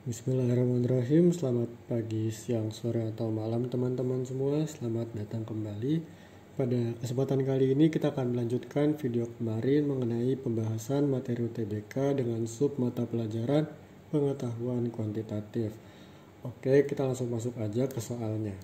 Bismillahirrahmanirrahim. Selamat pagi, siang, sore, atau malam teman-teman semua. Selamat datang kembali. Pada kesempatan kali ini kita akan melanjutkan video kemarin mengenai pembahasan materi UTBK dengan sub mata pelajaran pengetahuan kuantitatif. Oke, kita langsung masuk aja ke soalnya.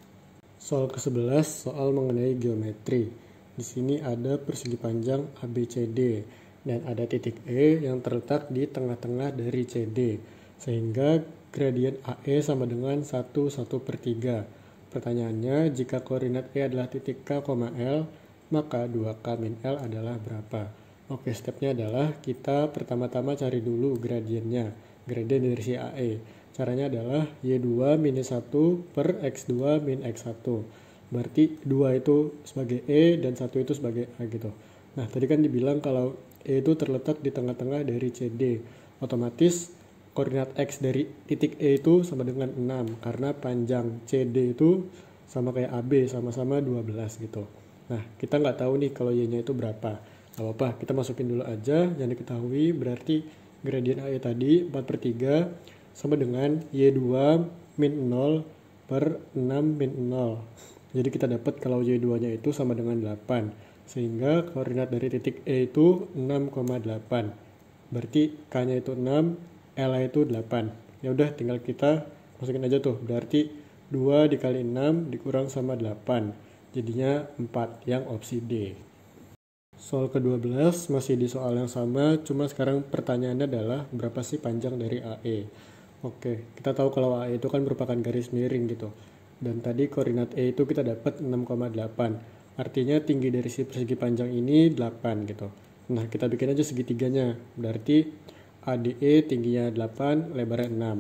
Soal ke-11, soal mengenai geometri. Di sini ada persegi panjang ABCD dan ada titik E yang terletak di tengah-tengah dari CD. Sehingga gradien AE sama dengan 1/3. Pertanyaannya, jika koordinat E adalah titik K, L, maka 2K min L adalah berapa? Oke, stepnya adalah kita pertama-tama cari dulu gradiennya, gradien dari si AE. Caranya adalah Y2 min 1 per X2 min X1. Berarti 2 itu sebagai E dan 1 itu sebagai A gitu. Nah, tadi kan dibilang kalau E itu terletak di tengah-tengah dari CD. Otomatis koordinat X dari titik E itu sama dengan 6 karena panjang CD itu sama kayak AB, sama-sama 12 gitu. Nah, kita nggak tahu nih kalau Y-nya itu berapa. Gak apa-apa, kita masukin dulu aja yang diketahui. Berarti gradien AE tadi 4/3 sama dengan Y2 min 0 per 6 min 0. Jadi kita dapat kalau Y2-nya itu sama dengan 8. Sehingga koordinat dari titik E itu 6,8. Berarti K-nya itu 6, L itu 8. Ya udah tinggal kita masukin aja tuh. Berarti 2 dikali 6 dikurang sama 8. Jadinya 4 yang opsi D. Soal ke-12 masih di soal yang sama, cuma sekarang pertanyaannya adalah berapa sih panjang dari AE. Oke, kita tahu kalau AE itu kan merupakan garis miring gitu. Dan tadi koordinat E itu kita dapat 6,8. Artinya tinggi dari si persegi panjang ini 8 gitu. Nah, kita bikin aja segitiganya. Berarti ADE tingginya 8, lebarnya 6.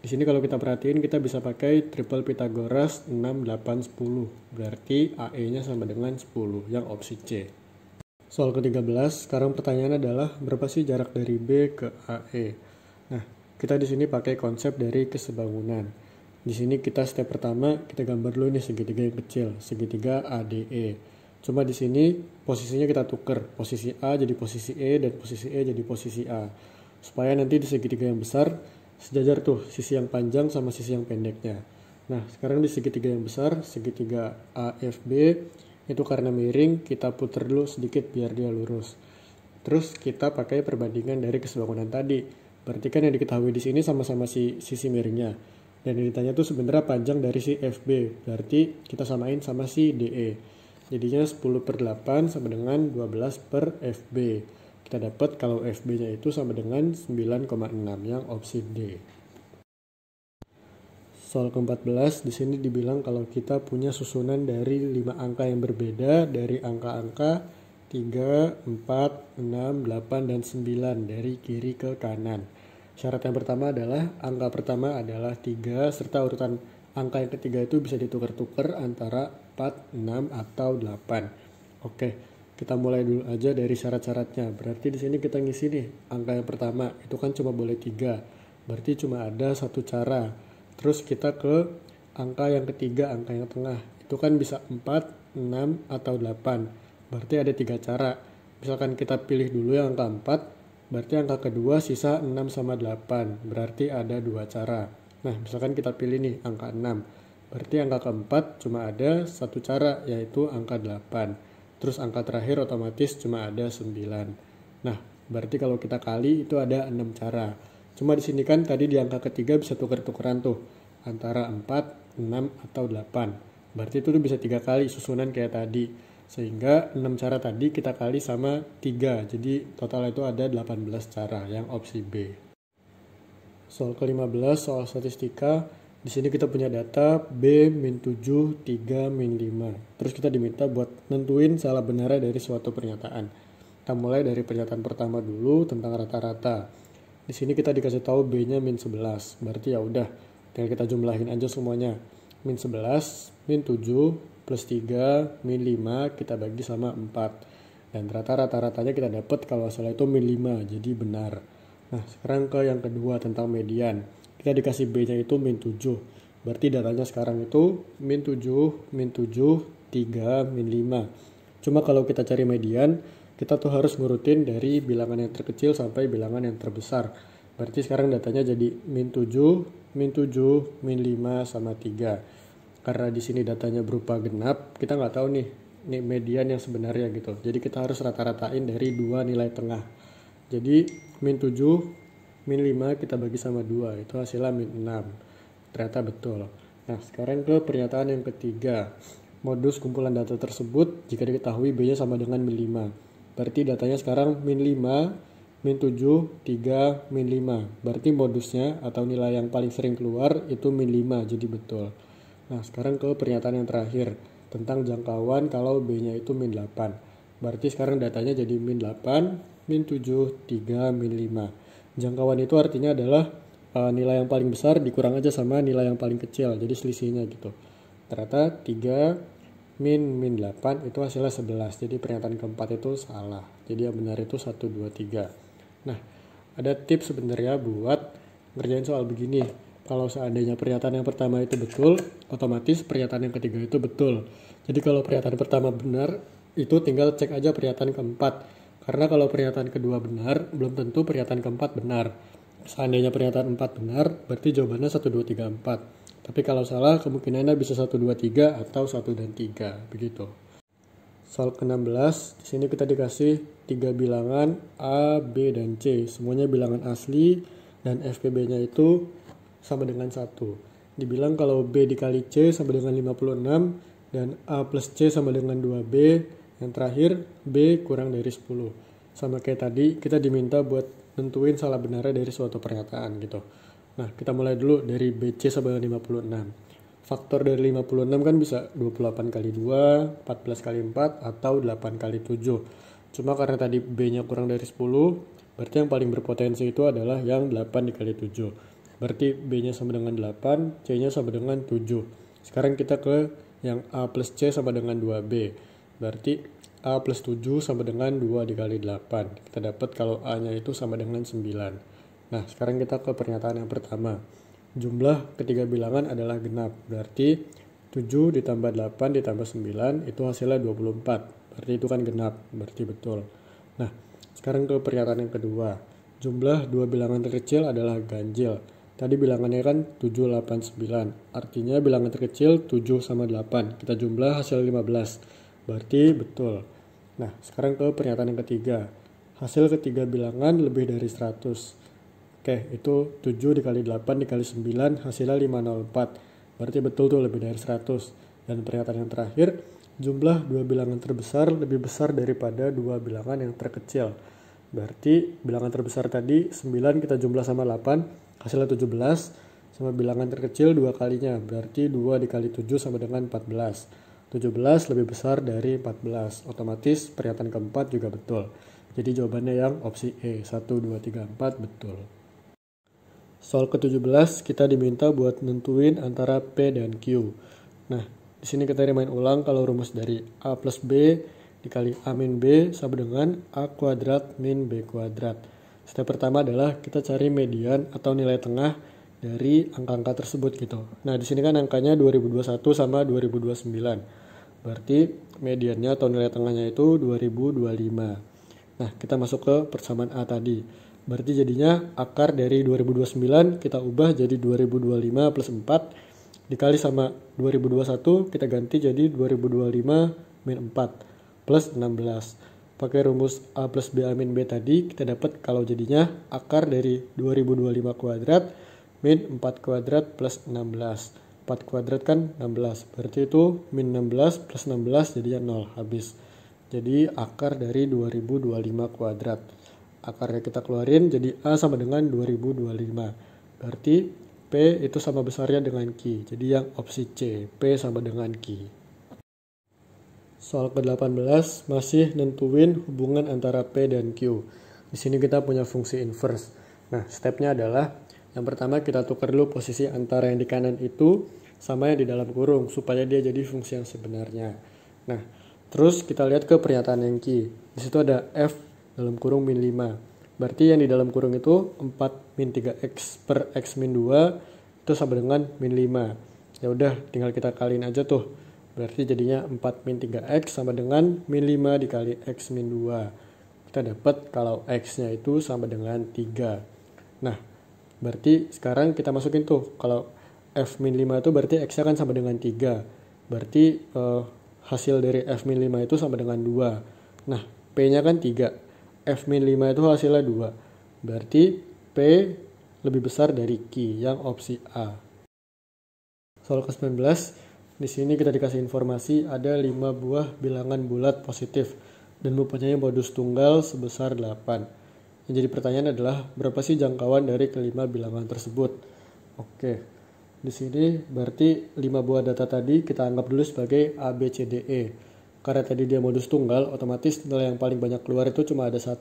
Di sini kalau kita perhatiin kita bisa pakai triple Pythagoras 6, 8, 10. Berarti AE-nya sama dengan 10 yang opsi C. Soal ke-13, sekarang pertanyaannya adalah berapa sih jarak dari B ke AE? Nah, kita di sini pakai konsep dari kesebangunan. Di sini kita step pertama kita gambar dulu nih segitiga yang kecil, segitiga ADE. Cuma di sini posisinya kita tuker, posisi A jadi posisi E dan posisi E jadi posisi A. Supaya nanti di segitiga yang besar sejajar tuh sisi yang panjang sama sisi yang pendeknya. Nah, sekarang di segitiga yang besar, segitiga AFB itu karena miring, kita putar dulu sedikit biar dia lurus. Terus kita pakai perbandingan dari kesebangunan tadi. Berarti kan yang diketahui di sini sama-sama sisi miringnya. Dan yang ditanya tuh sebenarnya panjang dari si FB. Berarti kita samain sama si DE. Jadinya 10/8 sama dengan 12 per FB. Kita dapat kalau FB-nya itu sama dengan 9,6 yang opsi D. Soal ke-14 di sini dibilang kalau kita punya susunan dari 5 angka yang berbeda dari angka-angka 3, 4, 6, 8, dan 9 dari kiri ke kanan. Syarat yang pertama adalah angka pertama adalah 3 serta urutan angka yang ketiga itu bisa ditukar-tukar antara 4, 6, atau 8. Oke, kita mulai dulu aja dari syarat-syaratnya. Berarti di sini kita ngisi nih angka yang pertama itu kan cuma boleh 3. Berarti cuma ada satu cara. Terus kita ke angka yang ketiga, angka yang tengah. Itu kan bisa 4, 6, atau 8. Berarti ada 3 cara. Misalkan kita pilih dulu yang angka 4, berarti angka kedua sisa 6 sama 8. Berarti ada 2 cara. Nah, misalkan kita pilih nih angka 6. Berarti angka keempat cuma ada satu cara, yaitu angka 8. Terus angka terakhir otomatis cuma ada 9. Nah, berarti kalau kita kali itu ada 6 cara. Cuma di sini kan tadi di angka ketiga bisa tuker-tukeran tuh antara 4, 6, atau 8. Berarti itu tuh bisa 3 kali susunan kayak tadi. Sehingga 6 cara tadi kita kali sama 3. Jadi total itu ada 18 cara yang opsi B. Soal ke-15 soal statistika. Di sini kita punya data B min 7, 3, min 5. Terus kita diminta buat nentuin salah benarnya dari suatu pernyataan. Kita mulai dari pernyataan pertama dulu tentang rata-rata. Di sini kita dikasih tahu B-nya min 11. Berarti ya udah, tinggal kita jumlahin aja semuanya. Min 11, min 7, plus 3, min 5 kita bagi sama 4. Dan rata-ratanya kita dapat kalau hasilnya itu min 5, jadi benar. Nah, sekarang ke yang kedua tentang median. Kita dikasih B-nya itu min 7. Berarti datanya sekarang itu min 7, min 7, 3, min 5. Cuma kalau kita cari median, kita tuh harus ngurutin dari bilangan yang terkecil sampai bilangan yang terbesar. Berarti sekarang datanya jadi min 7, min 7, min 5 sama 3. Karena di sini datanya berupa genap, kita nggak tahu nih median yang sebenarnya gitu. Jadi kita harus rata-ratain dari dua nilai tengah. Jadi min 7, min 5 kita bagi sama 2, itu hasilnya min 6. Ternyata betul. Nah, sekarang ke pernyataan yang ketiga. Modus kumpulan data tersebut jika diketahui B-nya sama dengan min 5. Berarti datanya sekarang min 5, min 7, 3, min 5. Berarti modusnya atau nilai yang paling sering keluar itu min 5, jadi betul. Nah, sekarang ke pernyataan yang terakhir tentang jangkauan kalau B-nya itu min 8. Berarti sekarang datanya jadi min 8, min 7, 3, min 5. Jangkauan itu artinya adalah nilai yang paling besar dikurang aja sama nilai yang paling kecil, jadi selisihnya gitu. Ternyata 3 min 8 itu hasilnya 11, jadi pernyataan keempat itu salah. Jadi yang benar itu 1, 2, 3. Nah, ada tips sebenarnya buat ngerjain soal begini. Kalau seandainya pernyataan yang pertama itu betul, otomatis pernyataan yang ketiga itu betul. Jadi kalau pernyataan pertama benar, itu tinggal cek aja pernyataan keempat. Karena kalau pernyataan kedua benar, belum tentu pernyataan keempat benar. Seandainya pernyataan 4 benar, berarti jawabannya 1, 2, 3, 4. Tapi kalau salah, kemungkinannya bisa 1, 2, 3 atau 1 dan 3, begitu. Soal ke-16, di sini kita dikasih 3 bilangan A, B, dan C. Semuanya bilangan asli dan FPB-nya itu sama dengan 1. Dibilang kalau B dikali C sama dengan 56 dan A plus C sama dengan 2B. Yang terakhir, B kurang dari 10. Sama kayak tadi, kita diminta buat nentuin salah benarnya dari suatu pernyataan gitu. Nah, kita mulai dulu dari BC sama dengan 56. Faktor dari 56 kan bisa 28 kali 2, 14 kali 4, atau 8 kali 7. Cuma karena tadi B-nya kurang dari 10, berarti yang paling berpotensi itu adalah yang 8 dikali 7. Berarti B-nya sama dengan 8, C-nya sama dengan 7. Sekarang kita ke yang A plus C sama dengan 2B. Berarti A plus 7 sama dengan 2 dikali 8. Kita dapat kalau A-nya itu sama dengan 9. Nah, sekarang kita ke pernyataan yang pertama. Jumlah ketiga bilangan adalah genap. Berarti 7 ditambah 8 ditambah 9 itu hasilnya 24. Berarti itu kan genap. Berarti betul. Nah, sekarang ke pernyataan yang kedua. Jumlah dua bilangan terkecil adalah ganjil. Tadi bilangannya kan 7, 8, 9. Artinya bilangan terkecil 7 sama 8. Kita jumlah hasil 15. Berarti betul. Nah, sekarang ke pernyataan yang ketiga. Hasil ketiga bilangan lebih dari 100. Oke, itu 7 dikali 8 dikali 9 hasilnya 504. Berarti betul tuh lebih dari 100. Dan pernyataan yang terakhir, jumlah dua bilangan terbesar lebih besar daripada dua bilangan yang terkecil. Berarti bilangan terbesar tadi 9 kita jumlah sama 8, hasilnya 17. Sama bilangan terkecil dua kalinya, berarti 2 dikali 7 sama dengan 14. 17 lebih besar dari 14. Otomatis pernyataan keempat juga betul. Jadi jawabannya yang opsi E, 1, 2, 3, 4 betul. Soal ke-17 kita diminta buat nentuin antara P dan Q. Nah, di sini kita remind ulang kalau rumus dari A plus B dikali A min B sama dengan A kuadrat min B kuadrat. Step pertama adalah kita cari median atau nilai tengah dari angka-angka tersebut gitu. Nah, di sini kan angkanya 2021 sama 2029. Berarti mediannya atau nilai tengahnya itu 2025. Nah, kita masuk ke persamaan A tadi. Berarti jadinya akar dari 2029 kita ubah jadi 2025 plus 4 dikali sama 2021 kita ganti jadi 2025 min 4 plus 16. Pakai rumus A plus B A min B tadi kita dapat kalau jadinya akar dari 2025 kuadrat min 4 kuadrat plus 16. 4 kuadrat kan 16. Berarti itu min 16 plus 16 jadinya 0 habis. Jadi akar dari 2025 kuadrat. Akarnya kita keluarin jadi A sama dengan 2025. Berarti P itu sama besarnya dengan Q. Jadi yang opsi C, P sama dengan Q. Soal ke-18 masih nentuin hubungan antara P dan Q. Di sini kita punya fungsi inverse. Nah, stepnya adalah yang pertama kita tukar dulu posisi antara yang di kanan itu sama yang di dalam kurung supaya dia jadi fungsi yang sebenarnya. Nah, terus kita lihat ke pernyataan yang Q. Di situ ada F dalam kurung min 5. Berarti yang di dalam kurung itu 4 min 3x per x min 2 itu sama dengan min 5. Ya udah, tinggal kita kaliin aja tuh. Berarti jadinya 4 min 3x sama dengan min 5 dikali x min 2. Kita dapat kalau x-nya itu sama dengan 3. Nah, berarti sekarang kita masukin tuh, kalau F-5 itu berarti X-nya kan sama dengan 3. Berarti hasil dari F-5 itu sama dengan 2. Nah, P-nya kan 3. F-5 itu hasilnya 2. Berarti P lebih besar dari Q yang opsi A. Soal ke-19, di sini kita dikasih informasi ada 5 buah bilangan bulat positif dan mempunyai modus tunggal sebesar 8. Yang jadi pertanyaan adalah berapa sih jangkauan dari kelima bilangan tersebut? Oke, di sini berarti 5 buah data tadi kita anggap dulu sebagai A, B, C, D, E. Karena tadi dia modus tunggal, otomatis nilai yang paling banyak keluar itu cuma ada 1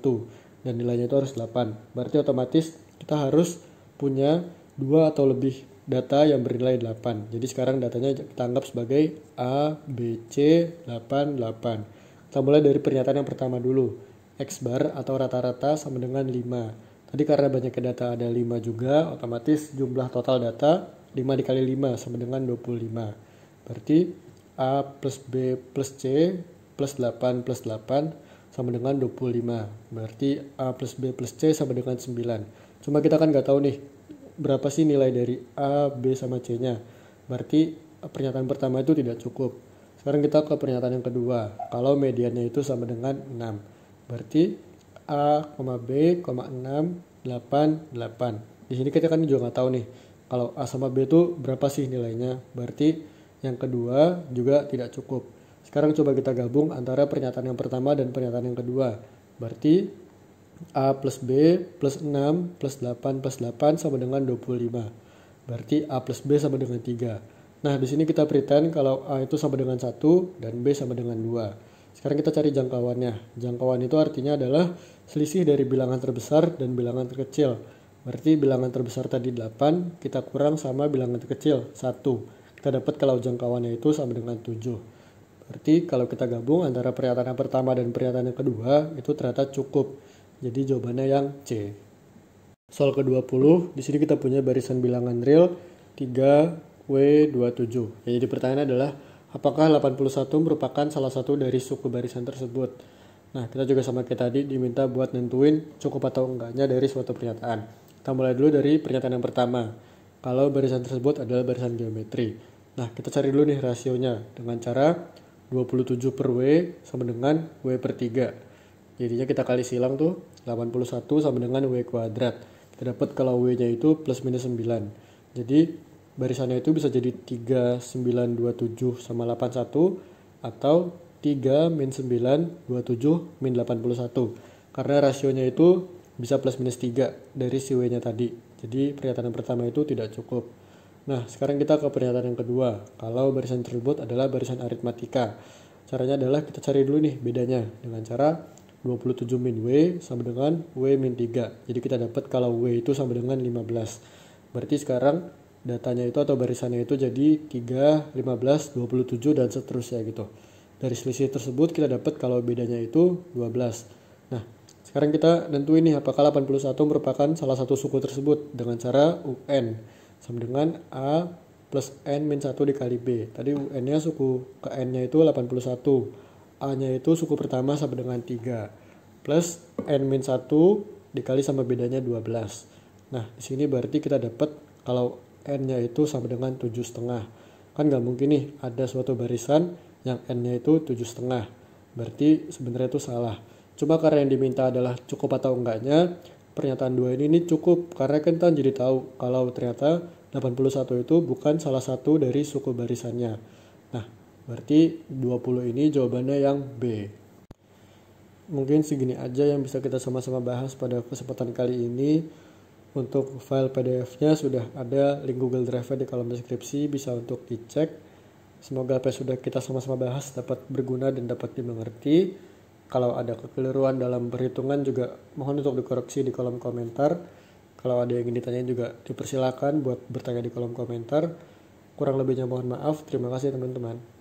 dan nilainya itu harus 8. Berarti otomatis kita harus punya 2 atau lebih data yang bernilai 8. Jadi sekarang datanya kita anggap sebagai A, B, C, 8, 8. Kita mulai dari pernyataan yang pertama dulu. X bar atau rata-rata sama dengan 5. Tadi karena banyaknya data ada 5 juga, otomatis jumlah total data 5 dikali 5 sama dengan 25. Berarti A plus B plus C plus 8 plus 8 sama dengan 25. Berarti A plus B plus C sama dengan 9. Cuma kita kan nggak tahu nih berapa sih nilai dari A, B, sama C-nya. Berarti pernyataan pertama itu tidak cukup. Sekarang kita ke pernyataan yang kedua. Kalau mediannya itu sama dengan 6. Berarti A, B, 6, 8, 8. Di sini kita kan juga nggak tahu nih. Kalau A sama B itu berapa sih nilainya. Berarti yang kedua juga tidak cukup. Sekarang coba kita gabung antara pernyataan yang pertama dan pernyataan yang kedua. Berarti A plus B plus 6 plus 8 plus 8 sama dengan 25. Berarti A plus B sama dengan 3. Nah, di sini kita pretend kalau A itu sama dengan 1 dan B sama dengan 2. Sekarang kita cari jangkauannya. Jangkauan itu artinya adalah selisih dari bilangan terbesar dan bilangan terkecil. Berarti bilangan terbesar tadi 8, kita kurang sama bilangan terkecil 1. Kita dapat kalau jangkauannya itu sama dengan 7. Berarti kalau kita gabung antara pernyataan yang pertama dan pernyataan yang kedua, itu ternyata cukup. Jadi jawabannya yang C. Soal ke-20, di sini kita punya barisan bilangan real 3W27. Jadi pertanyaannya adalah apakah 81 merupakan salah satu dari suku barisan tersebut? Nah, kita juga sama kayak tadi diminta buat nentuin cukup atau enggaknya dari suatu pernyataan. Kita mulai dulu dari pernyataan yang pertama. Kalau barisan tersebut adalah barisan geometri. Nah, kita cari dulu nih rasionya dengan cara 27 per W sama dengan W per 3. Jadinya kita kali silang tuh 81 sama dengan W kuadrat. Kita dapat kalau W-nya itu plus minus 9. Jadi barisannya itu bisa jadi 3927 sama 81 atau 3 min 9 27 min 81. Karena rasionya itu bisa plus minus 3 dari si W-nya tadi. Jadi pernyataan yang pertama itu tidak cukup. Nah, sekarang kita ke pernyataan yang kedua. Kalau barisan tersebut adalah barisan aritmatika. Caranya adalah kita cari dulu nih bedanya dengan cara 27 min W sama dengan W min 3. Jadi kita dapat kalau W itu sama dengan 15. Berarti sekarang datanya itu atau barisannya itu jadi 3, 15, 27 dan seterusnya gitu. Dari selisih tersebut kita dapat kalau bedanya itu 12. Nah, sekarang kita nentuin nih apakah 81 merupakan salah satu suku tersebut dengan cara UN sama dengan A plus N min 1 dikali B. Tadi UN-nya suku ke N-nya itu 81. A-nya itu suku pertama sama dengan 3 plus N min 1 dikali sama bedanya 12. Nah, di sini berarti kita dapat kalau N-nya itu sama dengan 7,5. Kan nggak mungkin nih ada suatu barisan yang N-nya itu 7,5. Berarti sebenarnya itu salah. Cuma karena yang diminta adalah cukup atau enggaknya, pernyataan 2 ini cukup. Karena kita jadi tahu kalau ternyata 81 itu bukan salah satu dari suku barisannya. Nah, berarti 20 ini jawabannya yang B. Mungkin segini aja yang bisa kita sama-sama bahas pada kesempatan kali ini. Untuk file PDF-nya sudah ada link Google Drive di kolom deskripsi, bisa untuk dicek. Semoga apa yang sudah kita sama-sama bahas dapat berguna dan dapat dimengerti. Kalau ada kekeliruan dalam perhitungan juga mohon untuk dikoreksi di kolom komentar. Kalau ada yang ingin ditanyain juga dipersilakan buat bertanya di kolom komentar. Kurang lebihnya mohon maaf. Terima kasih teman-teman.